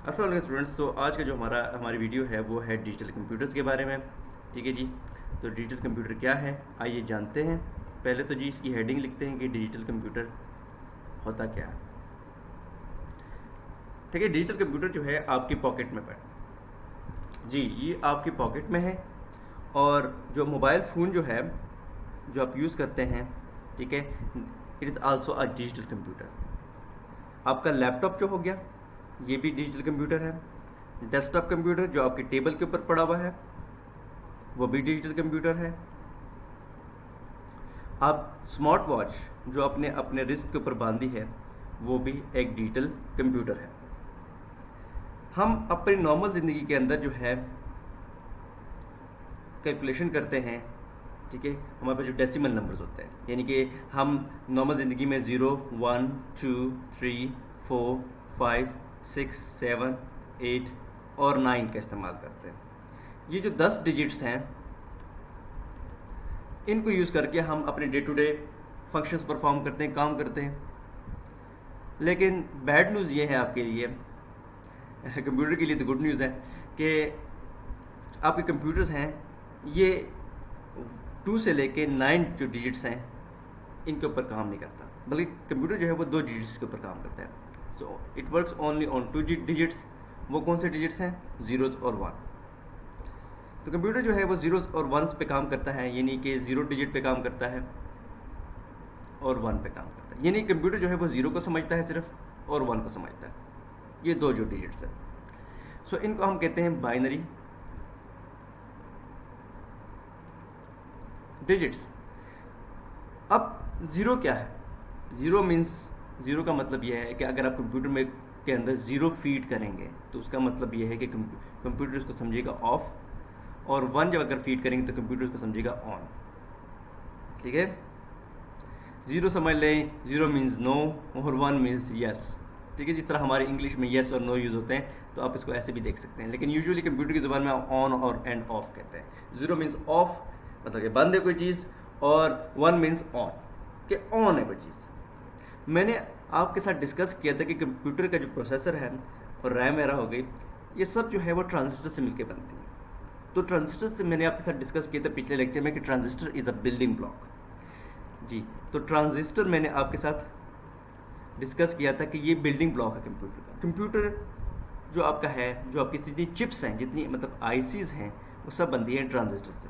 अस्सलाम वालेकुम स्टूडेंट्स। तो आज का जो हमारी वीडियो है वो है डिजिटल कंप्यूटर्स के बारे में। ठीक है जी। तो डिजिटल कंप्यूटर क्या है आइए जानते हैं। पहले तो जी इसकी हेडिंग लिखते हैं कि डिजिटल कंप्यूटर होता क्या है। ठीक है, डिजिटल कंप्यूटर जो है आपकी पॉकेट में जी ये आपकी पॉकेट में है। और जो मोबाइल फ़ोन जो है जो आप यूज़ करते हैं, ठीक है, it is also a digital computer. आपका लैपटॉप जो हो गया ये भी डिजिटल कंप्यूटर है। डेस्कटॉप कंप्यूटर जो आपके टेबल के ऊपर पड़ा हुआ है वो भी डिजिटल कंप्यूटर है। आप स्मार्ट वॉच जो आपने अपने रिस्ट के ऊपर बांधी है वो भी एक डिजिटल कंप्यूटर है। हम अपनी नॉर्मल ज़िंदगी के अंदर जो है कैलकुलेशन करते हैं, ठीक है, हमारे पास जो डेसिमल नंबर्स होते हैं, यानी कि हम नॉर्मल ज़िंदगी में 0 1 2 3 4 5 6 7 8 और 9 का इस्तेमाल करते हैं। ये जो 10 डिजिट्स हैं इनको यूज़ करके हम अपने day to day functions perform करते हैं, काम करते हैं। लेकिन बैड न्यूज़ ये है आपके लिए कंप्यूटर के लिए तो गुड न्यूज़ है कि आपके कंप्यूटर्स हैं ये 2 से लेके 9 जो डिजिट्स हैं इनके ऊपर काम नहीं करता, बल्कि कंप्यूटर जो है वो 2 डिजिट्स के ऊपर काम करता है। So it works only on 2 digits. वो कौन से डिजिट्स हैं? ज़ीरोज़ और 1। तो कंप्यूटर जो है वो ज़ीरोज़ और 1s पे काम करता है, यानी कि 0 डिजिट पे काम करता है और 1 पे काम करता है। यानी कंप्यूटर जो है वो 0 को समझता है सिर्फ और 1 को समझता है, ये 2 जो डिजिट्स हैं। सो इनको हम कहते हैं बाइनरी डिजिट्स। अब ज़ीरो क्या है? ज़ीरो मीन्स, ज़ीरो का मतलब यह है कि अगर आप कंप्यूटर में के अंदर ज़ीरो फीड करेंगे तो उसका मतलब यह है कि कंप्यूटर उसको समझेगा ऑफ, और 1 जब अगर फीड करेंगे तो कंप्यूटर उसको समझेगा ऑन। ठीक है, ज़ीरो समझ लें, ज़ीरो मीन्स नो और 1 मीन्स यस। ठीक है, जिस तरह हमारे इंग्लिश में येस और नो यूज़ होते हैं तो आप इसको ऐसे भी देख सकते हैं, लेकिन यूजुअली कंप्यूटर की ज़ुबान में ऑन और एंड ऑफ कहते हैं। ज़ीरो मीन्स ऑफ, मतलब कि बंद है कोई चीज़, और 1 मीन्स ऑन, कि ऑन है कोई चीज़। मैंने आपके साथ डिस्कस किया था कि कंप्यूटर का जो प्रोसेसर है और रैम वगैरह हो गई, ये सब जो है वो ट्रांजिस्टर से मिलकर बनती है। तो ट्रांजिस्टर से मैंने आपके साथ डिस्कस किया था पिछले लेक्चर में कि transistor is a building block जी। तो ट्रांजिस्टर मैंने आपके साथ डिस्कस किया था कि ये बिल्डिंग ब्लॉक है कंप्यूटर का। कंप्यूटर जो आपका है, जो आपकी जितनी चिप्स हैं, जितनी मतलब आईसीज हैं, वो सब बनती हैं ट्रांजिस्टर से।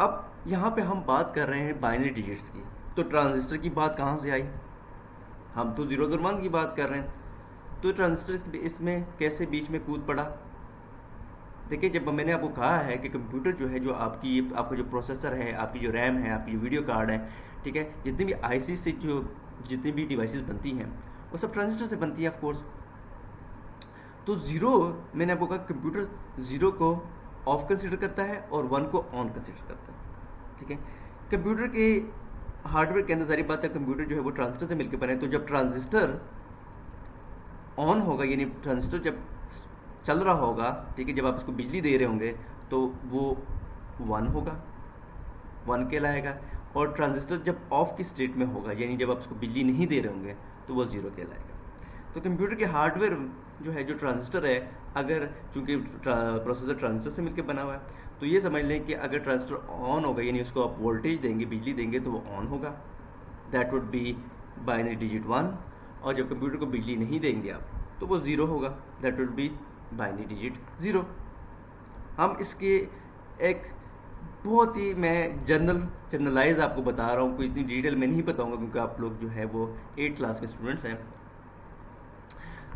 अब यहाँ पे हम बात कर रहे हैं बाइनरी डिजिट्स की, तो ट्रांजिस्टर की बात कहाँ से आई? हम तो 0 और 1 की बात कर रहे हैं, तो ट्रांजिस्टर इसमें कैसे बीच में कूद पड़ा? देखिए, जब मैंने आपको कहा है कि कंप्यूटर जो है, जो आपका जो प्रोसेसर है, आपकी जो रैम है, आपकी जो वीडियो कार्ड है, ठीक है, जितनी भी आईसी से जो जितनी भी डिवाइसेस बनती हैं वो सब ट्रांजिस्टर से बनती है ऑफ कोर्स। तो ज़ीरो, मैंने आपको कहा कंप्यूटर 0 को ऑफ कंसिडर करता है और 1 को ऑन कंसिडर करता है। ठीक है, कंप्यूटर के हार्डवेयर के अंदर सारी बात है, कंप्यूटर जो है वो ट्रांजिस्टर से मिलकर बना है। तो जब ट्रांजिस्टर ऑन होगा, यानी ट्रांजिस्टर जब चल रहा होगा, ठीक है, जब आप उसको बिजली दे रहे होंगे तो वो 1 होगा, 1 कहलाएगा। और ट्रांजिस्टर जब ऑफ की स्टेट में होगा, यानी जब आप उसको बिजली नहीं दे रहे होंगे, तो वो 0 कहलाएगा। तो कंप्यूटर के हार्डवेयर जो है, जो ट्रांजिस्टर है, अगर चूंकि प्रोसेसर ट्रांजिस्टर से मिलकर बना हुआ है, तो ये समझ लें कि अगर ट्रांजिस्टर ऑन होगा, यानी उसको आप वोल्टेज देंगे, बिजली देंगे, तो वो ऑन होगा, that would be binary digit 1। और जब कंप्यूटर को बिजली नहीं देंगे आप, तो वो 0 होगा, that would be binary digit 0। हम इसके एक बहुत ही मैं जनरलाइज आपको बता रहा हूँ, कोई इतनी डिटेल में नहीं बताऊँगा क्योंकि आप लोग जो है वो 8 क्लास के स्टूडेंट्स हैं।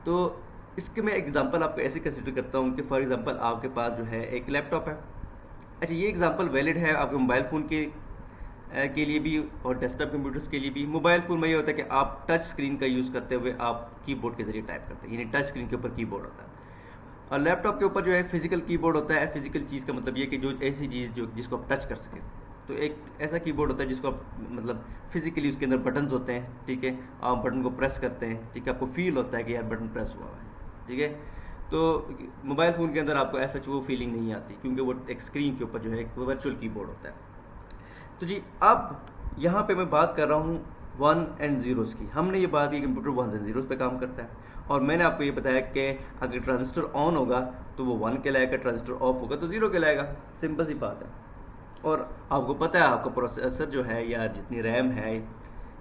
तो इसके मैं एग्जांपल आपको ऐसे कंसिडर करता हूँ कि फॉर एग्जांपल आपके पास जो है एक लैपटॉप है। अच्छा, ये एग्जांपल वैलिड है आपके मोबाइल फ़ोन के लिए भी और डेस्कटॉप कंप्यूटर्स के लिए भी। मोबाइल फ़ोन में ये होता है कि आप टच स्क्रीन का यूज़ करते हुए आप कीबोर्ड के ज़रिए टाइप करते हैं, यानी टच स्क्रीन के ऊपर कीबोर्ड होता है। और लैपटॉप के ऊपर जो है फिजिकल कीबोर्ड होता है। फिजिकल चीज़ का मतलब ये कि जो ऐसी चीज़ जो जिसको आप टच कर सकें, तो एक ऐसा कीबोर्ड होता है जिसको आप मतलब फिजिकली उसके अंदर बटन्स होते हैं, ठीक है, आप बटन को प्रेस करते हैं, ठीक है, आपको फील होता है कि यार बटन प्रेस हुआ है, ठीक है। तो मोबाइल फ़ोन के अंदर आपको ऐसा वो फीलिंग नहीं आती क्योंकि वो एक स्क्रीन के ऊपर जो है एक वर्चुअल कीबोर्ड होता है। तो जी, अब यहाँ पे मैं बात कर रहा हूँ 1 एंड 0s की। हमने ये बात की कंप्यूटर 1 एंड 0s पे काम करता है, और मैंने आपको ये बताया कि अगर ट्रांजिस्टर ऑन होगा तो वो 1 कहलाएगा, ट्रांजिस्टर ऑफ होगा तो 0 कहलाएगा। सिंपल सी बात है। और आपको पता है आपका प्रोसेसर जो है या जितनी रैम है,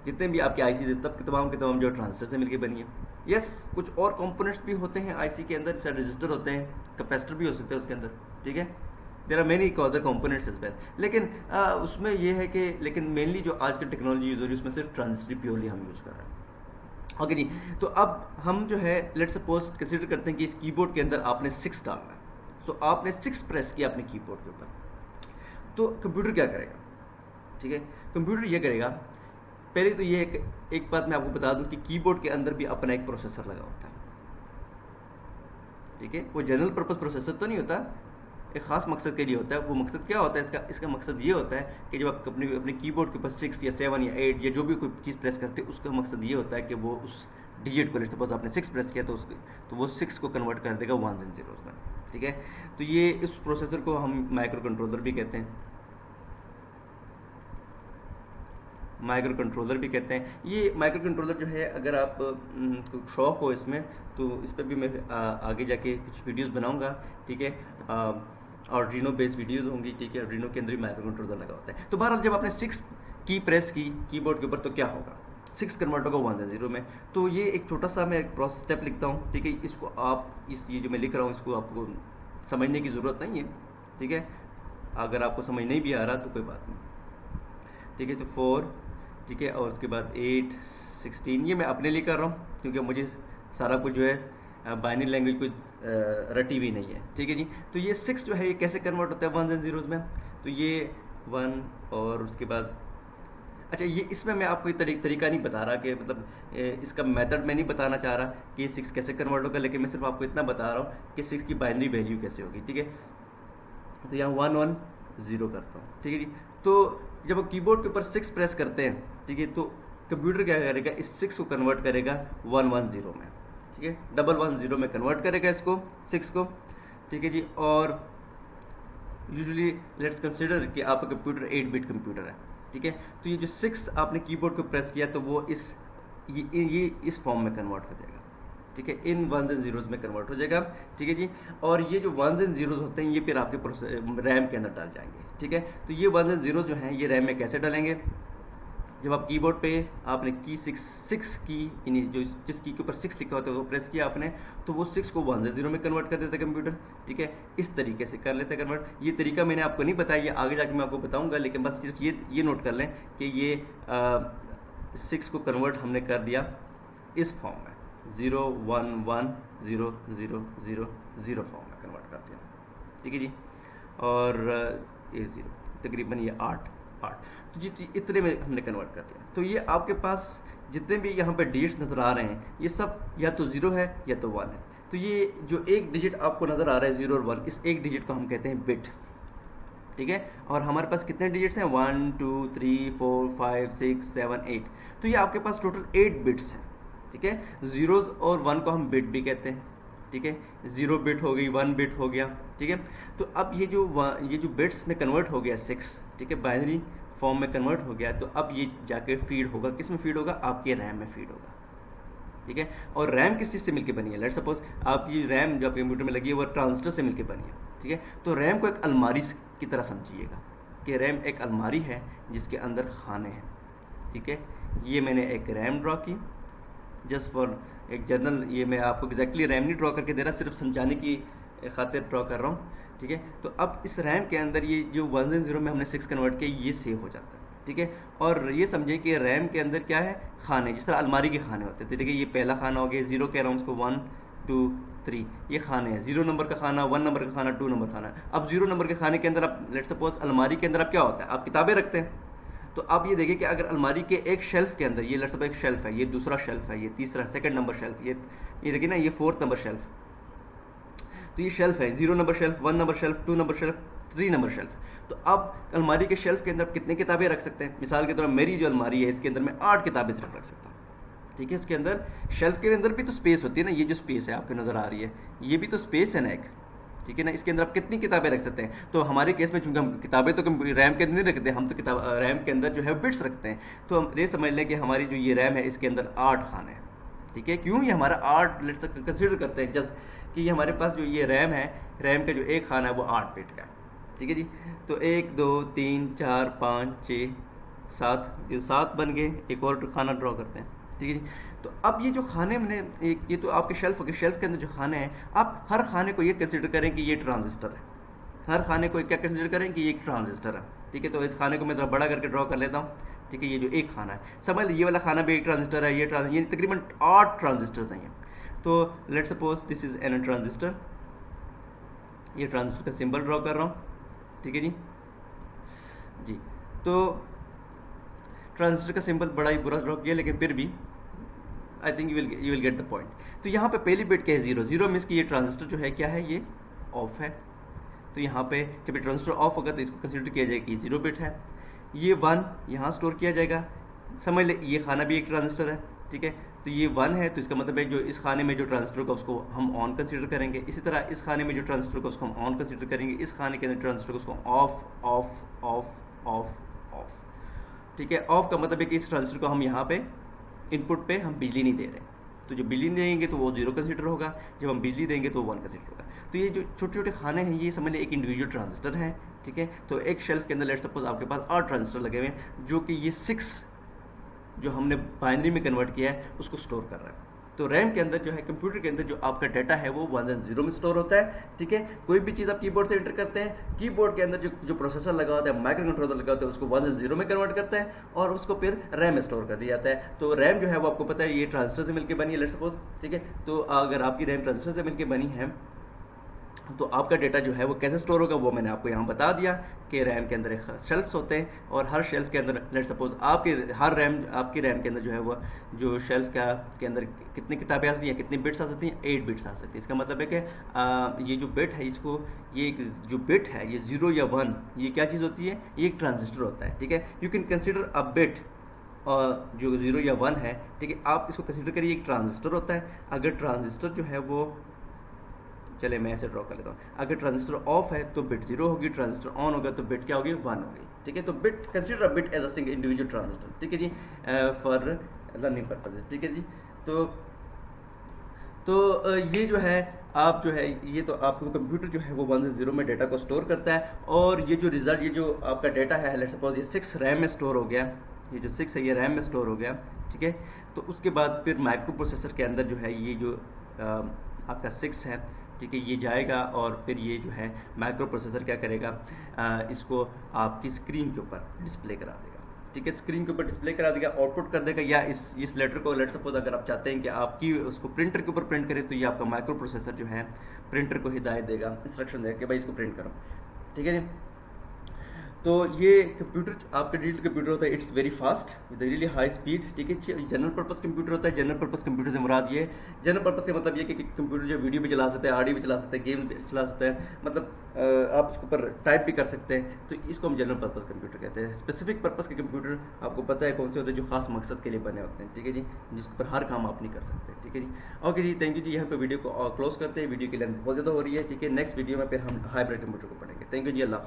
जितने भी आपके आईसी तब के तमाम जो ट्रांजिस्टर से मिलकर बनी है। यस, कुछ और कंपोनेंट्स भी होते हैं आईसी के अंदर, जैसे रजिस्टर होते हैं, कैपेसिटर भी हो सकते हैं उसके अंदर, ठीक है। There are many other components as well. लेकिन उसमें ये है कि लेकिन मेनली जो आजकल टेक्नोलॉजी यूज़ हो रही है उसमें सिर्फ ट्रांजिस्टर प्योरली हम यूज़ कर रहे हैं। ओके जी, तो अब हम जो है लेट सपोज कंसीडर करते हैं कि इस कीबोर्ड के अंदर आपने 6 डालना है। सो आपने 6 प्रेस किया अपने कीबोर्ड के ऊपर, तो कंप्यूटर क्या करेगा, ठीक है। कंप्यूटर ये करेगा, पहले तो ये एक बात मैं आपको बता दूं कि कीबोर्ड के अंदर भी अपना एक प्रोसेसर लगा होता है, ठीक है। वो जनरल पर्पस प्रोसेसर तो नहीं होता, एक ख़ास मकसद के लिए होता है। वो मकसद क्या होता है इसका मकसद ये होता है कि जब आप अपने कीबोर्ड के ऊपर 6 या 7 या 8 या जो भी कोई चीज़ प्रेस करते हैं, उसका मकसद ये होता है कि वो उस डिजिट को, सपोज आपने 6 प्रेस किया तो वो 6 को कन्वर्ट कर देगा 1s and 0s में, ठीक है। तो ये इस प्रोसेसर को हम माइक्रो कंट्रोलर भी कहते हैं, माइक्रो कंट्रोलर भी कहते हैं। ये माइक्रो कंट्रोलर जो है, अगर आप शौक हो इसमें तो इस पर भी मैं आगे जाके कुछ वीडियोस बनाऊंगा, ठीक है। आर्डिनो बेस्ड वीडियोस होंगी, ठीक है। आर्डिनो के अंदर भी माइक्रो कंट्रोलर लगा होता है। तो बहरहाल जब आपने 6 की प्रेस की कीबोर्ड के ऊपर तो क्या होगा, 6 कन्वर्ट होगा 1 से 0 में। तो ये एक छोटा सा मैं एक प्रोसेस स्टेप लिखता हूँ, ठीक है। इसको आप ये जो मैं लिख रहा हूँ इसको आपको समझने की ज़रूरत नहीं है, ठीक है। अगर आपको समझ नहीं भी आ रहा तो कोई बात नहीं, ठीक है। तो 4, ठीक है, और उसके बाद 8, 16, ये मैं अपने लिए कर रहा हूँ क्योंकि मुझे सारा कुछ जो है बाइनरी लैंग्वेज कोई रटी भी नहीं है, ठीक है जी। तो ये 6 जो है ये कैसे कन्वर्ट होता है 1s and 0s में, तो ये 1 और उसके बाद अच्छा, ये इसमें मैं आपको ये तरीका नहीं बता रहा कि मतलब इसका मेथड मैं नहीं बताना चाह रहा कि ये 6 कैसे कन्वर्ट होगा, लेकिन मैं सिर्फ आपको इतना बता रहा हूँ कि 6 की बाइनरी वैल्यू कैसे होगी, ठीक है। तो यहाँ 1 1 0 करता हूँ, ठीक है जी। तो जब आप कीबोर्ड के ऊपर 6 प्रेस करते हैं, ठीक है, तो कंप्यूटर क्या करेगा, इस 6 को कन्वर्ट करेगा 1 1 0 में, ठीक है। 1 1 0 में कन्वर्ट करेगा इसको 6 को, ठीक है जी। और यूजुअली लेट्स कंसिडर कि आपका कंप्यूटर 8 बिट कंप्यूटर है, ठीक है। तो ये जो 6 आपने कीबोर्ड को प्रेस किया तो वो ये इस फॉर्म में कन्वर्ट हो जाएगा, ठीक है, इन 1s and 0s में कन्वर्ट हो जाएगा, ठीक है जी। और ये जो 1s and 0s होते हैं ये फिर आपके रैम के अंदर डाल जाएंगे, ठीक है। तो ये 1s and 0s जो हैं ये रैम में कैसे डालेंगे, जब आप कीबोर्ड पे आपने की 6 की जो जिस की के ऊपर 6 लिखा होता है वो प्रेस किया आपने, तो वो 6 को 1 से 0 में कन्वर्ट कर देता है कंप्यूटर, ठीक है। इस तरीके से कर लेते हैं कन्वर्ट। ये तरीका मैंने आपको नहीं बताया, ये आगे जाके मैं आपको बताऊंगा, लेकिन बस सिर्फ ये नोट कर लें कि ये 6 को कन्वर्ट हमने कर दिया इस फॉर्म में 0 1 1 0 0 0 0 फॉर्म में कन्वर्ट कर दिया, ठीक है जी। और ये 0 तकरीबन ये 8 तो जी इतने में हमने कन्वर्ट कर दिया। तो ये आपके पास जितने भी यहाँ पे डिजिट्स नज़र आ रहे हैं ये सब या तो 0 है या तो 1 है। तो ये जो एक डिजिट आपको नज़र आ रहा है 0 और 1, इस एक डिजिट को हम कहते हैं बिट, ठीक है। और हमारे पास कितने डिजिट्स हैं 1 2 3 4 5 6 7 8, तो ये आपके पास टोटल 8 बिट्स हैं, ठीक है। 0s और 1 को हम बिट भी कहते हैं, ठीक है। 0 बिट हो गई, 1 बिट हो गया, ठीक है। तो अब ये जो बिट्स में कन्वर्ट हो गया 6, ठीक है, बाइनरी फॉर्म में कन्वर्ट हो गया, तो अब ये जाके फीड होगा, किस में फीड होगा, आपके रैम में फीड होगा, ठीक है। और रैम किस चीज़ से मिलकर बनी है, लेट्स सपोज आपकी रैम जो आपके कंप्यूटर में लगी है वो ट्रांजिस्टर से मिलकर बनी है, ठीक है। तो रैम को एक अलमारी की तरह समझिएगा कि रैम एक अलमारी है जिसके अंदर खाने हैं, ठीक है। ये मैंने एक रैम ड्रॉ की जस्ट फॉर एक जनरल, ये मैं आपको एग्जैक्टली रैम नहीं ड्रॉ करके दे रहा, सिर्फ समझाने की खातिर ड्रॉ कर रहा हूँ, ठीक है। तो अब इस रैम के अंदर ये जो 1 and 0 में हमने 6 कन्वर्ट किया ये सेव हो जाता है, ठीक है। और ये समझिए कि रैम के अंदर क्या है, खाने, जिस तरह अलमारी के खाने होते हैं। तो देखिए ये पहला खाना हो गया, 0 कह रहा हूँ उसको, 1 2 3 ये खाने हैं, 0 नंबर का खाना, 1 नंबर का खाना, 2 नंबर खाना। अब 0 नंबर के खाने के अंदर आप लेट्स सपोज अलमारी के अंदर आप क्या होता है, आप किताबें रखते हैं। तो आप ये देखिए कि अगर अलमारी के एक शेल्फ के अंदर, ये लेट्स सपोज एक शेल्फ है, ये दूसरा शेल्फ है, ये तीसरा सेकंड नंबर शेल्फ, ये देखिए ना, ये 4th नंबर शेल्फ, तो ये शेल्फ है, 0 number shelf, 1 number shelf, 2 number shelf, 3 number shelf. तो अब अलमारी के शेल्फ के अंदर कितने किताबें रख सकते हैं, मिसाल के तौर पर मेरी जो अलमारी है इसके अंदर मैं 8 किताबें सिर्फ रख सकता हूँ, ठीक है। उसके अंदर शेल्फ के अंदर भी तो स्पेस होती है ना, ये जो स्पेस है आपको नज़र आ रही है ये भी तो स्पेस है ना एक, ठीक है ना। इसके अंदर आप कितनी किताबें रख सकते हैं। तो हमारे केस में चूंकि हम किताबें तो रैम के अंदर नहीं रखते, हम तो रैम के अंदर जो है बिट्स रखते हैं। तो हम ये समझ लें कि हमारी जो ये रैम है इसके अंदर 8 खाने हैं, ठीक है, क्यों? ये हमारा 8 लेट्स कंसिडर करते हैं जस्ट कि ये हमारे पास जो ये रैम है, रैम का जो एक खाना है वो 8 बिट का है, ठीक है जी। तो 1 2 3 4 5 6 7, जो 7 बन गए, एक और खाना ड्रॉ करते हैं, ठीक है जी। तो अब ये जो खाने मैंने एक, ये तो आपके शेल्फ हो गए, शेल्फ के अंदर जो खाने हैं, आप हर खाने को ये कंसिडर करें कि ये ट्रांजिस्टर है, हर खाने को क्या कंसिडर करें कि ये एक ट्रांजिस्टर है, ठीक है। तो इस खाने को मैं ज़रा बड़ा करके ड्रॉ कर लेता हूँ, ठीक है। ये जो एक खाना है, समझ लीजिए ये वाला खाना भी एक ट्रांजिस्टर है, ये तकरीबन 8 ट्रांजिस्टर्स हैं ये। तो let's suppose this is an transistor, ये ट्रांजिस्टर का सिंबल ड्रॉ कर रहा हूँ, ठीक है जी। जी, तो ट्रांजिस्टर का सिंबल बड़ा ही बुरा ड्रॉ किया, लेकिन फिर भी I think you will get the point. तो यहाँ पे पहली बिट क्या है? 0। 0 मीन्स कि ये ट्रांजिस्टर जो है क्या है? ये ऑफ है। तो यहाँ पे जब ये ट्रांजिस्टर ऑफ होगा तो इसको कंसिडर किया जाएगा कि 0 बिट है। ये 1 यहाँ स्टोर किया जाएगा, समझ ले ये खाना भी एक ट्रांजिस्टर है, ठीक है। तो ये 1 है, तो इसका मतलब है जो इस खाने में जो ट्रांजिस्टर होगा उसको हम ऑन कंसिडर करेंगे। इसी तरह इस खाने में जो ट्रांजिस्टर होगा उसको हम ऑन कंसिडर करेंगे, इस खाने के अंदर ट्रांजिस्टर को उसको of of of of of, ठीक है। ऑफ का मतलब है कि इस ट्रांजिस्टर को हम यहाँ पे इनपुट पे हम बिजली नहीं दे रहे, तो जब बिजली नहीं देंगे तो वो 0 कंसिडर होगा, जब हम बिजली देंगे तो 1 कंसिडर होगा। तो ये जो छोटे छोटे खाने हैं ये समझ लें एक इंडिविजुअल ट्रांजिस्टर है, ठीक है। तो एक शेल्फ के अंदर लेट्स सपोज आपके पास 8 ट्रांजिस्टर लगे हुए हैं, जो कि ये 6 जो हमने बाइनरी में कन्वर्ट किया है उसको स्टोर कर रहा है। तो रैम के अंदर जो है, कंप्यूटर के अंदर जो आपका डाटा है वो 1 और 0 में स्टोर होता है, ठीक है। कोई भी चीज़ आप कीबोर्ड से एंटर करते हैं, कीबोर्ड के अंदर जो प्रोसेसर लगा होता है, माइक्रो कंट्रोलर लगा होता है, उसको 1 और 0 में कन्वर्ट करता है और उसको फिर रैम में स्टोर कर दिया जाता है। तो रैम जो है वो आपको पता है ये ट्रांजिस्टर से मिलकर बनी है लेट्स सपोज, ठीक है। तो अगर आपकी रैम ट्रांजिस्टर से मिलकर बनी है तो आपका डेटा जो है वो कैसे स्टोर होगा वो मैंने आपको यहाँ बता दिया कि रैम के अंदर एक शेल्फ्स होते हैं और हर शेल्फ के अंदर लेट्स सपोज आपकी रैम के अंदर जो है वो जो शेल्फ के अंदर कितनी किताबें आ सकती हैं, कितनी बिट्स आ सकती हैं? 8 बिट्स आ सकती हैं। इसका मतलब है कि ये जो बिट है इसको, ये जो बिट है ये 0 या 1, ये क्या चीज़ होती है? ये एक ट्रांजिस्टर होता है, ठीक है। You can consider a bit और जो 0 या 1 है, ठीक है, आप इसको कंसिडर करिए एक ट्रांजिस्टर होता है। अगर ट्रांजिस्टर जो है वो, चले मैं ऐसे ड्रॉ कर लेता हूँ, अगर ट्रांजिस्टर ऑफ है तो बिट 0 होगी, ट्रांजिस्टर ऑन होगा तो बिट क्या होगी? 1 होगी, ठीक है। तो bit consider a bit as a single individual transistor, ठीक है जी, फॉर लर्निंग पर्पज, ठीक है जी। तो ये जो है आप जो है ये तो आपको कंप्यूटर जो है वो 1 से 0 में डेटा को स्टोर करता है और ये जो रिजल्ट, ये जो आपका डेटा है लेट्स सपोज ये 6 रैम में स्टोर हो गया, ये जो 6 है ये रैम में स्टोर हो गया, ठीक है। तो उसके बाद फिर माइक्रो प्रोसेसर के अंदर जो है ये जो आपका 6 है, ठीक है, ये जाएगा और फिर ये जो है माइक्रो प्रोसेसर क्या करेगा? इसको आपकी स्क्रीन के ऊपर डिस्प्ले करा देगा, ठीक है। स्क्रीन के ऊपर डिस्प्ले करा देगा, आउटपुट कर देगा, या इस लेटर को लेट सपोज अगर आप चाहते हैं कि आपकी उसको प्रिंटर के ऊपर प्रिंट करें तो ये आपका माइक्रो प्रोसेसर जो है प्रिंटर को हिदायत देगा, इंस्ट्रक्शन देगा कि भाई इसको प्रिंट करो, ठीक है जी। तो ये कंप्यूटर आपका डिजिटल कंप्यूटर होता है, it's very fast with really high speed, ठीक है। जनरल पर्पस कंप्यूटर होता है। जनरल पर्पस कंप्यूटर से मुराद ये, जनरल पर्पस से मतलब ये कि कंप्यूटर जो वीडियो भी चला सकता है, ऑडियो भी चला सकता है, गेम भी चला सकता है, मतलब आप इसके ऊपर टाइप भी कर सकते हैं। तो इसको हम जनरल पर्पस कंप्यूटर कहते हैं। स्पेसिफिक पर्पस के कंप्यूटर आपको पता है कौन से होते हैं, जो खास मकसद के लिए बने होते हैं, ठीक है जी, जिसके ऊपर हर काम आप नहीं कर सकते, ठीक है जी। ओके जी, थैंक यू जी। यहाँ पे वीडियो को क्लोज करते हैं, वीडियो की लेंथ बहुत ज़्यादा हो रही है, ठीक है। नेक्स्ट वीडियो में फिर हम हाइब्रिड कंप्यूटर को पढ़ेंगे। थैंक यू जी, अल्लाह हाफ़िज़।